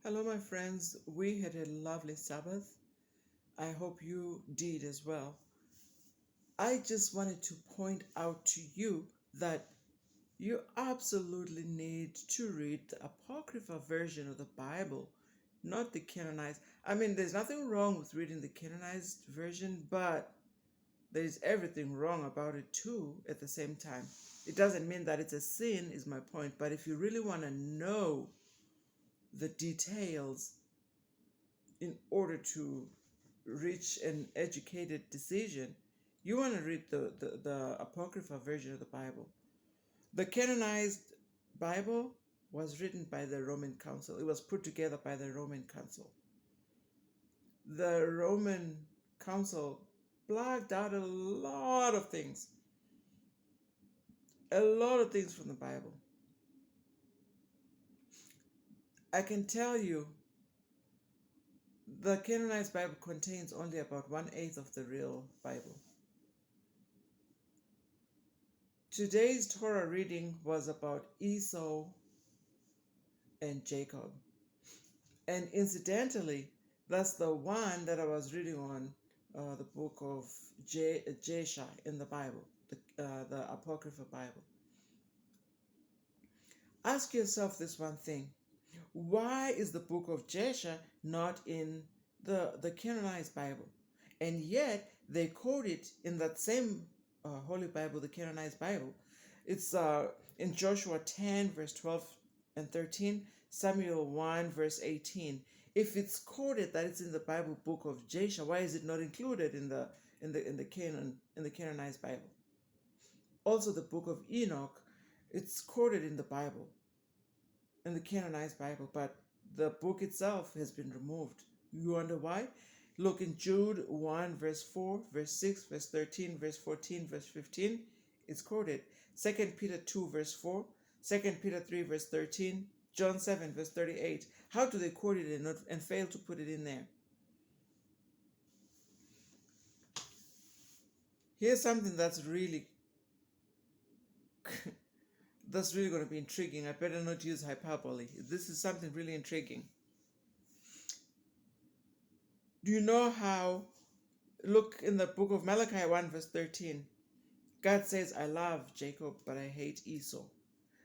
Hello, my friends. We had a lovely Sabbath. I hope you did as well. I just wanted to point out to you that you absolutely need to read the Apocryphal version of the Bible, not the canonized. I mean, there's nothing wrong with reading the canonized version, but there's everything wrong about it too at the same time. It doesn't mean that it's a sin, is my point, but if you really want to know the details in order to reach an educated decision, you want to read the Apocryphal version of the Bible. The canonized Bible was written by the Roman Council. It was put together by the Roman Council. The Roman Council blacked out a lot of things from the Bible. I can tell you the canonized Bible contains only about 1/8 of the real Bible. Today's Torah reading was about Esau and Jacob. And incidentally, that's the one that I was reading on the book of Jeshai in the Bible, the Apocryphal Bible. Ask yourself this one thing. Why is the book of Jeshai not in the canonized Bible? And yet they quote it in that same Holy Bible, the canonized Bible. It's in Joshua 10, verse 12 and 13, Samuel 1, verse 18. If it's quoted that it's in the Bible book of Jeshai, why is it not included in the canonized Bible? Also, the book of Enoch, it's quoted in the Bible, in the canonized Bible, but the book itself has been removed. You wonder why? Look in Jude 1, verse 4, verse 6, verse 13, verse 14, verse 15. It's quoted. 2 Peter 2, verse 4, 2 Peter 3, verse 13, John 7, verse 38. How do they quote it and fail to put it in there? Here's something that's really going to be intriguing. I better not use hyperbole. This is something really intriguing. Do you know how? Look in the book of Malachi 1, verse 13. God says, I love Jacob, but I hate Esau.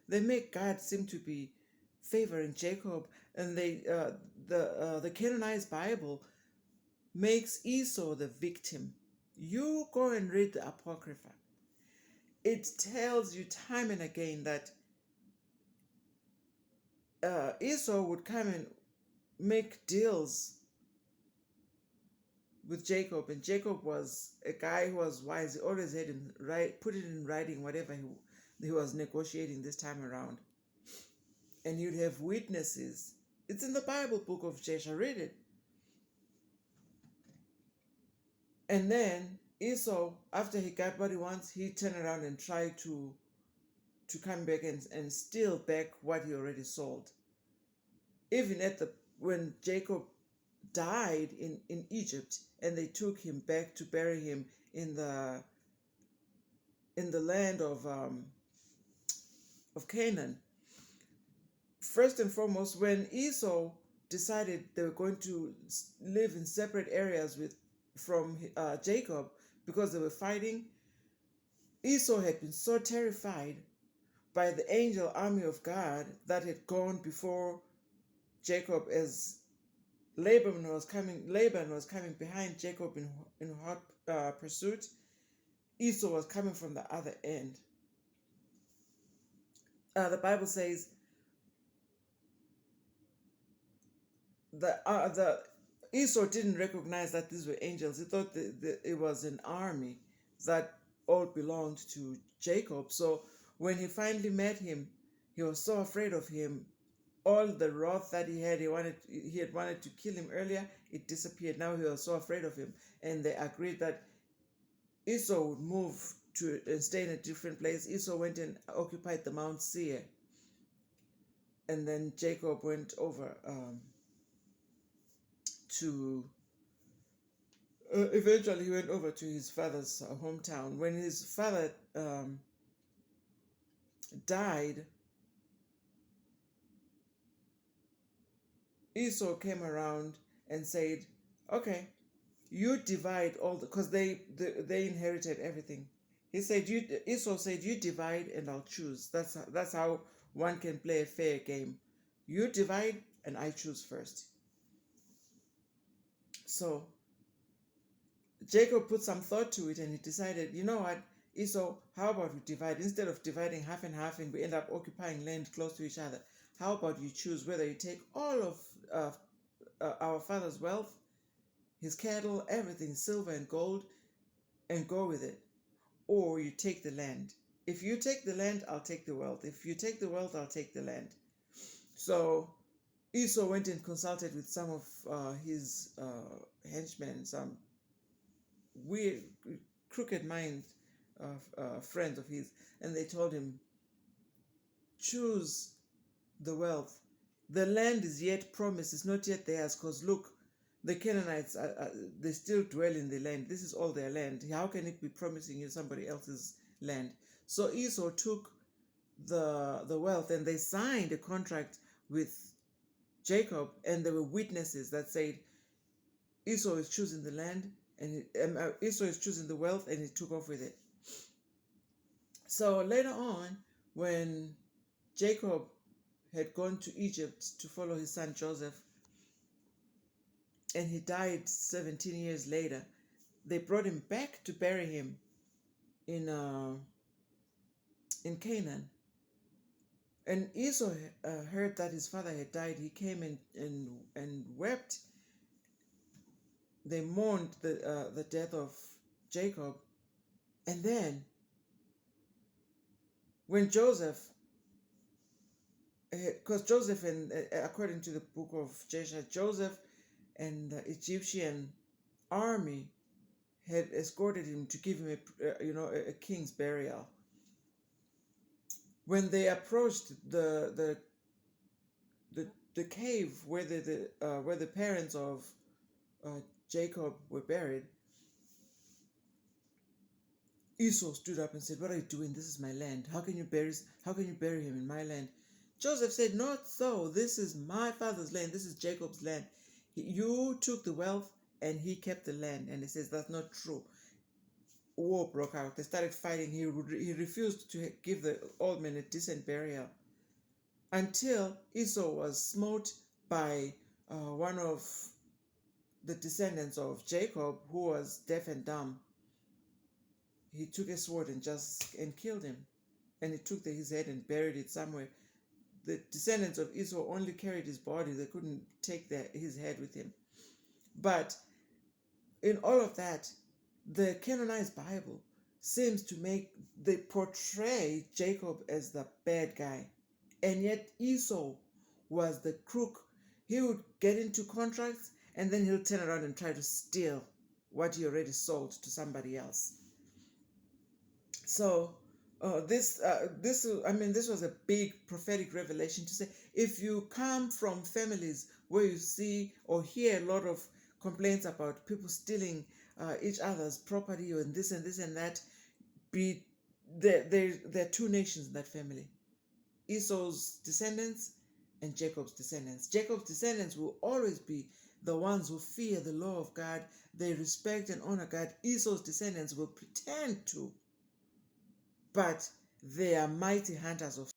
They make God seem to be favoring Jacob, and the canonized Bible makes Esau the victim. You go and read the Apocrypha. It tells you time and again that Esau would come and make deals with Jacob, and Jacob was a guy who was wise. He always had him put it in writing, whatever he was negotiating this time around. And you'd have witnesses. It's in the Bible book of Jeshai. Read it. And then Esau, after he got what he wants, he turned around and tried to come back and steal back what he already sold. Even when Jacob died in Egypt, and they took him back to bury him in the land of Canaan. First and foremost, when Esau decided they were going to live in separate areas from Jacob because they were fighting, Esau had been so terrified by the angel army of God that had gone before Jacob as Laban was coming behind Jacob in hot pursuit. Esau was coming from the other end. The Bible says the Esau didn't recognize that these were angels. He thought it was an army that all belonged to Jacob. So when he finally met him, he was so afraid of him. All the wrath that he had wanted to kill him earlier, it disappeared. Now he was so afraid of him, and they agreed that Esau would move to and stay in a different place. Esau went and occupied the Mount Seir, and then Jacob went over to eventually he went over to his father's hometown. When his father died, Esau came around and said, okay, you divide all the, because they inherited everything. He said, Esau said, you divide and I'll choose. That's how one can play a fair game. You divide and I choose first. So Jacob put some thought to it and he decided, you know what, Esau, how about we divide? Instead of dividing half and half and we end up occupying land close to each other, how about you choose whether you take all of our father's wealth, his cattle, everything, silver and gold, and go with it, or you take the land. If you take the land, I'll take the wealth. If you take the wealth, I'll take the land. So Esau went and consulted with some of his henchmen, some weird, crooked mind friends of his, and they told him, choose the wealth. The land is yet promised, it's not yet theirs, because look, the Canaanites, they still dwell in the land. This is all their land. How can it be promising you somebody else's land? So Esau took the wealth and they signed a contract with Jacob, and there were witnesses that said Esau is choosing the land and Esau is choosing the wealth, and he took off with it. So later on, when Jacob had gone to Egypt to follow his son Joseph, and he died 17 years later, they brought him back to bury him in Canaan. And Esau heard that his father had died. He came and wept. They mourned the death of Jacob. And then when Joseph, because Joseph, and according to the book of Jasher, Joseph and the Egyptian army had escorted him to give him a king's burial. When they approached the cave where the parents of Jacob were buried, Esau stood up and said, "What are you doing? This is my land. How can you bury him in my land?" Joseph said, "Not so. This is my father's land. This is Jacob's land. You took the wealth and he kept the land." And he says, "That's not true." War broke out. They started fighting. He refused to give the old man a decent burial until Esau was smote by one of the descendants of Jacob, who was deaf and dumb. He took a sword and killed him, and he took his head and buried it somewhere. The descendants of Esau only carried his body. They couldn't take his head with him. But in all of that, the canonized Bible seems to they portray Jacob as the bad guy, and yet Esau was the crook. He would get into contracts and then he'll turn around and try to steal what he already sold to somebody else. So this was a big prophetic revelation to say, if you come from families where you see or hear a lot of complaints about people stealing each other's property and this and that, there are two nations in that family: Esau's descendants and Jacob's descendants. Jacob's descendants will always be the ones who fear the law of God. They respect and honor God. Esau's descendants will pretend to, but they are mighty hunters of